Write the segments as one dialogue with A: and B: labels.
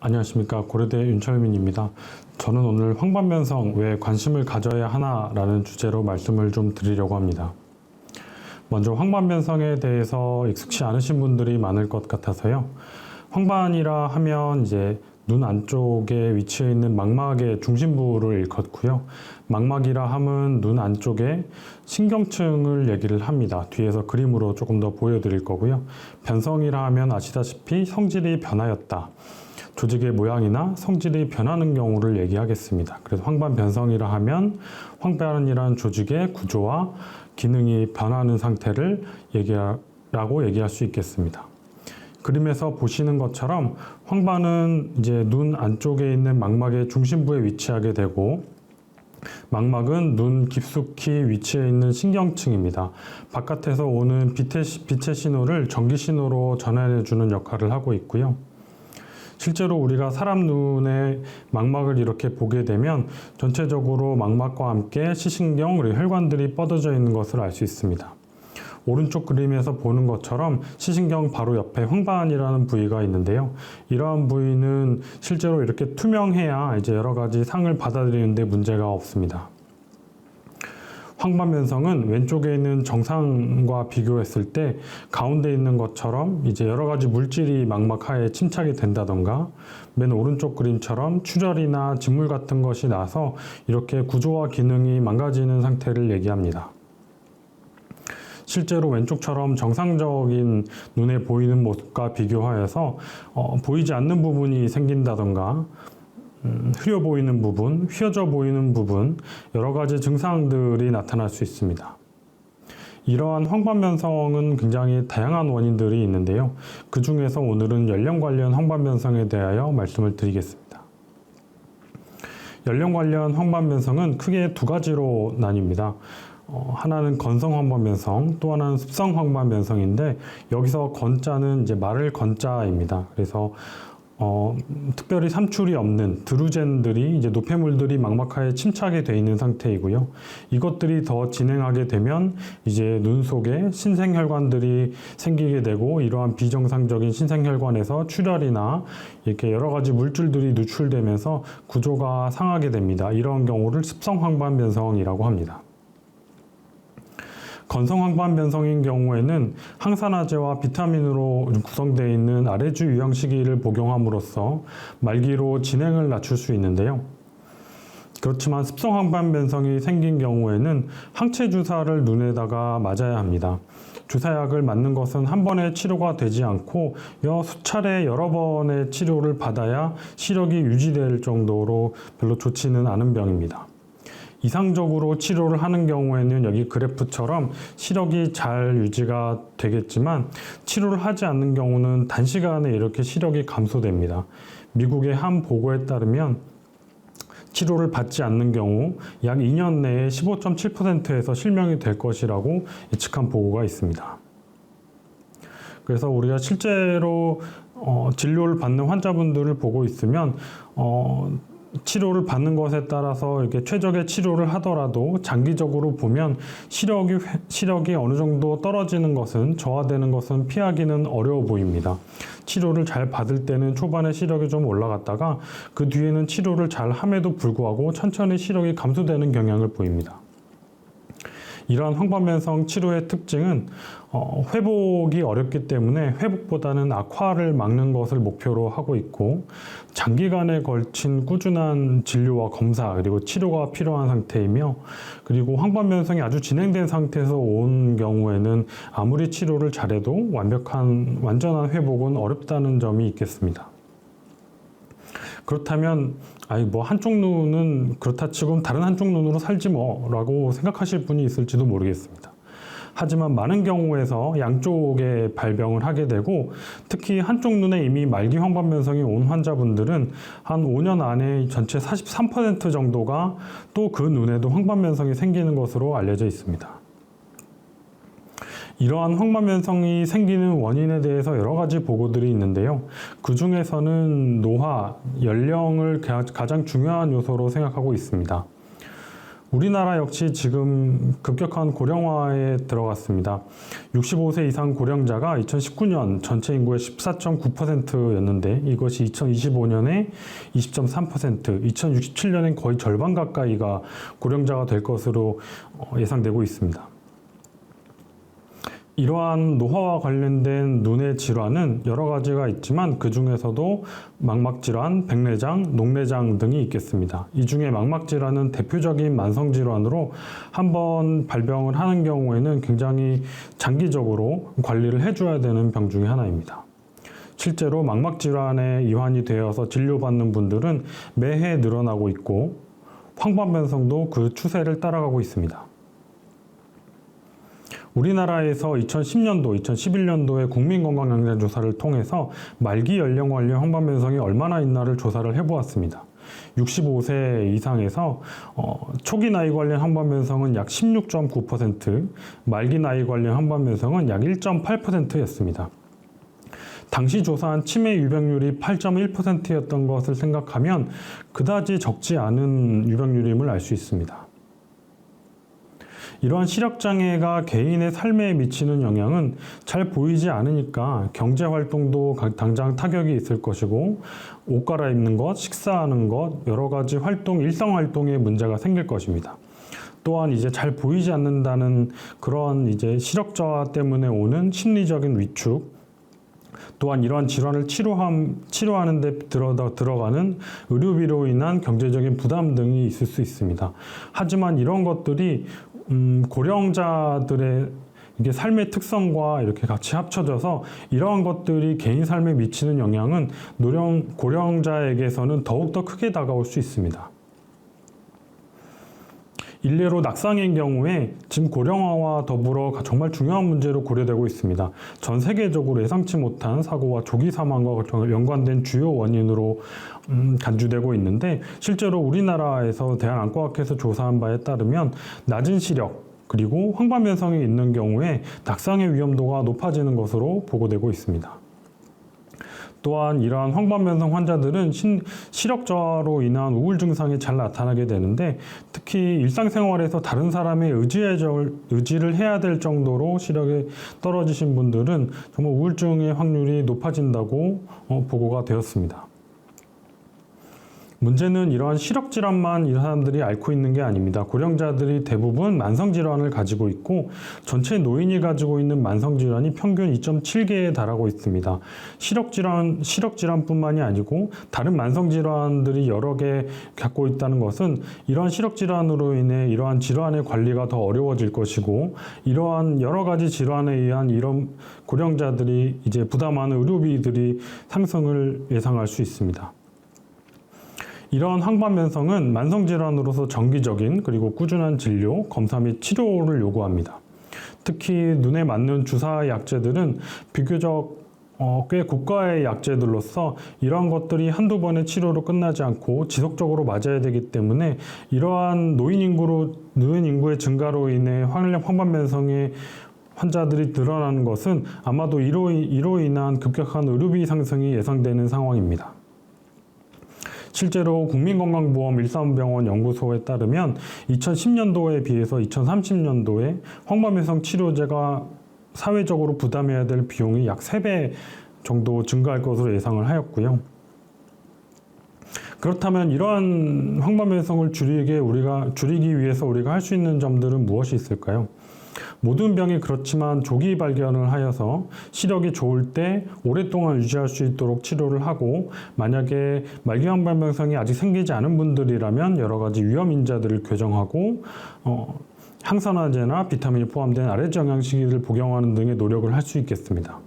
A: 안녕하십니까. 고려대 윤철민입니다. 저는 오늘 황반변성 왜 관심을 가져야 하나라는 주제로 말씀을 좀 드리려고 합니다. 먼저 황반변성에 대해서 익숙치 않으신 분들이 많을 것 같아서요. 황반이라 하면 이제 눈 안쪽에 위치해 있는 망막의 중심부를 일컫고요. 망막이라 함은 눈 안쪽에 신경층을 얘기를 합니다. 뒤에서 그림으로 조금 더 보여드릴 거고요. 변성이라 하면 아시다시피 성질이 변하였다. 조직의 모양이나 성질이 변하는 경우를 얘기하겠습니다. 그래서 황반변성이라 하면 황반이라는 조직의 구조와 기능이 변하는 상태를 얘기할 수 있겠습니다. 그림에서 보시는 것처럼 황반은 이제 눈 안쪽에 있는 망막의 중심부에 위치하게 되고, 망막은 눈 깊숙이 위치해 있는 신경층입니다. 바깥에서 오는 빛의 신호를 전기 신호로 전환해주는 역할을 하고 있고요. 실제로 우리가 사람 눈에 망막을 이렇게 보게 되면 전체적으로 망막과 함께 시신경 그리고 혈관들이 뻗어져 있는 것을 알 수 있습니다. 오른쪽 그림에서 보는 것처럼 시신경 바로 옆에 황반이라는 부위가 있는데요. 이러한 부위는 실제로 이렇게 투명해야 이제 여러 가지 상을 받아들이는데 문제가 없습니다. 황반변성은 왼쪽에 있는 정상과 비교했을 때 가운데 있는 것처럼 이제 여러 가지 물질이 망막 하에 침착이 된다던가, 맨 오른쪽 그림처럼 출혈이나 진물 같은 것이 나서 이렇게 구조와 기능이 망가지는 상태를 얘기합니다. 실제로 왼쪽처럼 정상적인 눈에 보이는 모습과 비교하여서 보이지 않는 부분이 생긴다던가, 흐려 보이는 부분, 휘어져 보이는 부분, 여러 가지 증상들이 나타날 수 있습니다. 이러한 황반변성은 굉장히 다양한 원인들이 있는데요. 그 중에서 오늘은 연령 관련 황반변성에 대하여 말씀을 드리겠습니다. 연령 관련 황반변성은 크게 두 가지로 나뉩니다. 하나는 건성 황반변성, 또 하나는 습성 황반변성인데, 여기서 건자는 이제 말을 건자입니다. 그래서 특별히 삼출이 없는 드루젠들이 이제 노폐물들이 망막하에 침착이 되어 있는 상태이고요. 이것들이 더 진행하게 되면 이제 눈 속에 신생혈관들이 생기게 되고, 이러한 비정상적인 신생혈관에서 출혈이나 이렇게 여러 가지 물질들이 누출되면서 구조가 상하게 됩니다. 이런 경우를 습성 황반변성이라고 합니다. 건성 황반변성인 경우에는 항산화제와 비타민으로 구성되어 있는 아레주 유형시기를 복용함으로써 말기로 진행을 낮출 수 있는데요. 그렇지만 습성 황반변성이 생긴 경우에는 항체 주사를 눈에다가 맞아야 합니다. 주사약을 맞는 것은 한 번의 치료가 되지 않고 수차례 여러 번의 치료를 받아야 시력이 유지될 정도로 별로 좋지는 않은 병입니다. 이상적으로 치료를 하는 경우에는 여기 그래프처럼 시력이 잘 유지가 되겠지만, 치료를 하지 않는 경우는 단시간에 이렇게 시력이 감소됩니다. 미국의 한 보고에 따르면 치료를 받지 않는 경우 약 2년 내에 15.7%에서 실명이 될 것이라고 예측한 보고가 있습니다. 그래서 우리가 실제로 진료를 받는 환자분들을 보고 있으면 치료를 받는 것에 따라서 이렇게 최적의 치료를 하더라도 장기적으로 보면 시력이 어느 정도 떨어지는 것은, 저하되는 것은 피하기는 어려워 보입니다. 치료를 잘 받을 때는 초반에 시력이 좀 올라갔다가 그 뒤에는 치료를 잘 함에도 불구하고 천천히 시력이 감소되는 경향을 보입니다. 이러한 황반변성 치료의 특징은 회복이 어렵기 때문에 회복보다는 악화를 막는 것을 목표로 하고 있고, 장기간에 걸친 꾸준한 진료와 검사 그리고 치료가 필요한 상태이며, 그리고 황반변성이 아주 진행된 상태에서 온 경우에는 아무리 치료를 잘해도 완전한 회복은 어렵다는 점이 있겠습니다. 그렇다면 한쪽 눈은 그렇다 치고 다른 한쪽 눈으로 살지 라고 생각하실 분이 있을지도 모르겠습니다. 하지만 많은 경우에서 양쪽에 발병을 하게 되고, 특히 한쪽 눈에 이미 말기 황반변성이 온 환자분들은 한 5년 안에 전체 43% 정도가 또 그 눈에도 황반변성이 생기는 것으로 알려져 있습니다. 이러한 황반변성이 생기는 원인에 대해서 여러 가지 보고들이 있는데요. 그 중에서는 노화, 연령을 가장 중요한 요소로 생각하고 있습니다. 우리나라 역시 지금 급격한 고령화에 들어갔습니다. 65세 이상 고령자가 2019년 전체 인구의 14.9%였는데 이것이 2025년에 20.3%, 2067년엔 거의 절반 가까이가 고령자가 될 것으로 예상되고 있습니다. 이러한 노화와 관련된 눈의 질환은 여러 가지가 있지만 그 중에서도 망막질환, 백내장, 녹내장 등이 있겠습니다. 이 중에 망막질환은 대표적인 만성질환으로 한번 발병을 하는 경우에는 굉장히 장기적으로 관리를 해줘야 되는 병 중에 하나입니다. 실제로 망막질환에 이환이 되어서 진료받는 분들은 매해 늘어나고 있고 황반변성도 그 추세를 따라가고 있습니다. 우리나라에서 2010년도, 2011년도에 국민건강영양조사를 통해서 말기 연령 관련 황반변성이 얼마나 있나를 조사를 해보았습니다. 65세 이상에서 초기 나이 관련 황반변성은 약 16.9%, 말기 나이 관련 황반변성은 약 1.8%였습니다. 당시 조사한 치매 유병률이 8.1%였던 것을 생각하면 그다지 적지 않은 유병률임을 알 수 있습니다. 이러한 시력장애가 개인의 삶에 미치는 영향은 잘 보이지 않으니까 경제활동도 당장 타격이 있을 것이고 옷 갈아입는 것, 식사하는 것, 여러 가지 활동, 일상활동에 문제가 생길 것입니다. 또한 이제 잘 보이지 않는다는 그런 이제 시력저하 때문에 오는 심리적인 위축, 또한 이러한 질환을 치료하는 데 들어가는 의료비로 인한 경제적인 부담 등이 있을 수 있습니다. 하지만 이런 것들이 고령자들의 이게 삶의 특성과 이렇게 같이 합쳐져서 이러한 것들이 개인 삶에 미치는 영향은 고령자에게서는 더욱더 크게 다가올 수 있습니다. 일례로 낙상의 경우에 지금 고령화와 더불어 정말 중요한 문제로 고려되고 있습니다. 전 세계적으로 예상치 못한 사고와 조기 사망과 연관된 주요 원인으로 간주되고 있는데 실제로 우리나라에서 대한안과학회에서 조사한 바에 따르면 낮은 시력 그리고 황반변성이 있는 경우에 낙상의 위험도가 높아지는 것으로 보고되고 있습니다. 또한 이러한 황반변성 환자들은 시력 저하로 인한 우울 증상이 잘 나타나게 되는데 특히 일상생활에서 다른 사람의 의지를 해야 될 정도로 시력이 떨어지신 분들은 정말 우울증의 확률이 높아진다고 보고가 되었습니다. 문제는 이러한 시력질환만 이 사람들이 앓고 있는 게 아닙니다. 고령자들이 대부분 만성질환을 가지고 있고 전체 노인이 가지고 있는 만성질환이 평균 2.7개에 달하고 있습니다. 시력질환뿐만이 아니고 다른 만성질환들이 여러 개 갖고 있다는 것은 이러한 시력질환으로 인해 이러한 질환의 관리가 더 어려워질 것이고 이러한 여러 가지 질환에 의한 이런 고령자들이 이제 부담하는 의료비들이 상승을 예상할 수 있습니다. 이러한 황반변성은 만성질환으로서 정기적인 그리고 꾸준한 진료, 검사 및 치료를 요구합니다. 특히 눈에 맞는 주사 약제들은 비교적 꽤 고가의 약제들로서 이러한 것들이 한두 번의 치료로 끝나지 않고 지속적으로 맞아야 되기 때문에 이러한 노인 인구의 증가로 인해 황반변성의 환자들이 늘어나는 것은 아마도 이로 인한 급격한 의료비 상승이 예상되는 상황입니다. 실제로 국민건강보험 일산병원 연구소에 따르면 2010년도에 비해서 2030년도에 황반변성 치료제가 사회적으로 부담해야 될 비용이 약 3배 정도 증가할 것으로 예상을 하였고요. 그렇다면 이러한 황반변성을 줄이기 위해서 우리가 할 수 있는 점들은 무엇이 있을까요? 모든 병이 그렇지만 조기 발견을 하여서 시력이 좋을 때 오랫동안 유지할 수 있도록 치료를 하고 만약에 말기 황반변성이 아직 생기지 않은 분들이라면 여러 가지 위험 인자들을 교정하고 항산화제나 비타민이 포함된 아래주 영양식을 복용하는 등의 노력을 할 수 있겠습니다.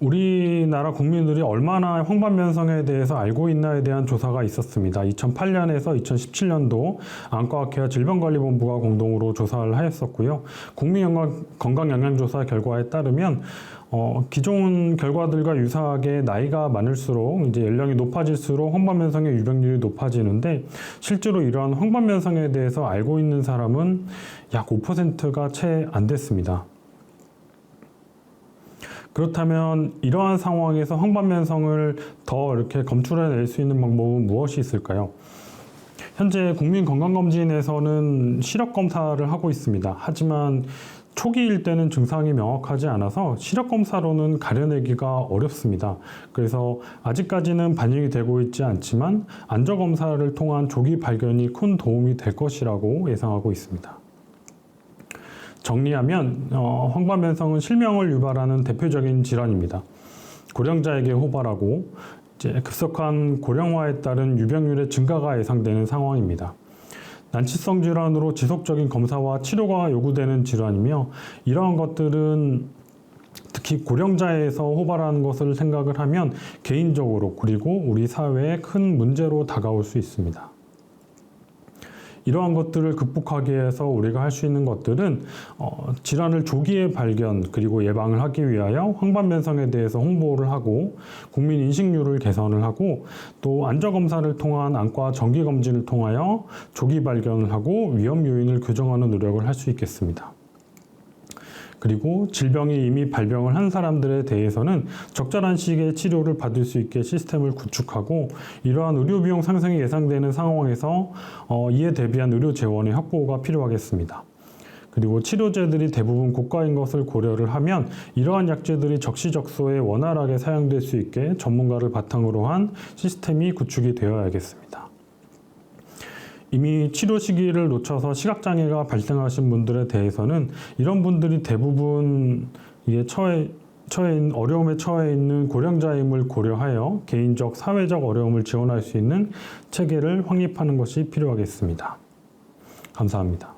A: 우리나라 국민들이 얼마나 황반변성에 대해서 알고 있나에 대한 조사가 있었습니다. 2008년에서 2017년도 안과학회와 질병관리본부가 공동으로 조사를 하였었고요. 국민건강영양조사 결과에 따르면 기존 결과들과 유사하게 나이가 많을수록 이제 연령이 높아질수록 황반변성의 유병률이 높아지는데 실제로 이러한 황반변성에 대해서 알고 있는 사람은 약 5%가 채 안 됐습니다. 그렇다면 이러한 상황에서 황반변성을 더 이렇게 검출해낼 수 있는 방법은 무엇이 있을까요? 현재 국민건강검진에서는 시력검사를 하고 있습니다. 하지만 초기일 때는 증상이 명확하지 않아서 시력검사로는 가려내기가 어렵습니다. 그래서 아직까지는 반영이 되고 있지 않지만 안저검사를 통한 조기 발견이 큰 도움이 될 것이라고 예상하고 있습니다. 정리하면 황반변성은 실명을 유발하는 대표적인 질환입니다. 고령자에게 호발하고 급속한 고령화에 따른 유병률의 증가가 예상되는 상황입니다. 난치성 질환으로 지속적인 검사와 치료가 요구되는 질환이며 이러한 것들은 특히 고령자에서 호발하는 것을 생각을 하면 개인적으로 그리고 우리 사회에 큰 문제로 다가올 수 있습니다. 이러한 것들을 극복하기 위해서 우리가 할 수 있는 것들은 질환을 조기에 발견 그리고 예방을 하기 위하여 황반변성에 대해서 홍보를 하고 국민 인식률을 개선을 하고 또 안저검사를 통한 안과 정기검진을 통하여 조기 발견을 하고 위험 요인을 교정하는 노력을 할 수 있겠습니다. 그리고 질병이 이미 발병을 한 사람들에 대해서는 적절한 시기에 치료를 받을 수 있게 시스템을 구축하고 이러한 의료 비용 상승이 예상되는 상황에서 이에 대비한 의료 재원의 확보가 필요하겠습니다. 그리고 치료제들이 대부분 고가인 것을 고려를 하면 이러한 약제들이 적시적소에 원활하게 사용될 수 있게 전문가를 바탕으로 한 시스템이 구축이 되어야겠습니다. 이미 치료 시기를 놓쳐서 시각장애가 발생하신 분들에 대해서는 이런 분들이 대부분 어려움에 처해 있는 고령자임을 고려하여 개인적, 사회적 어려움을 지원할 수 있는 체계를 확립하는 것이 필요하겠습니다. 감사합니다.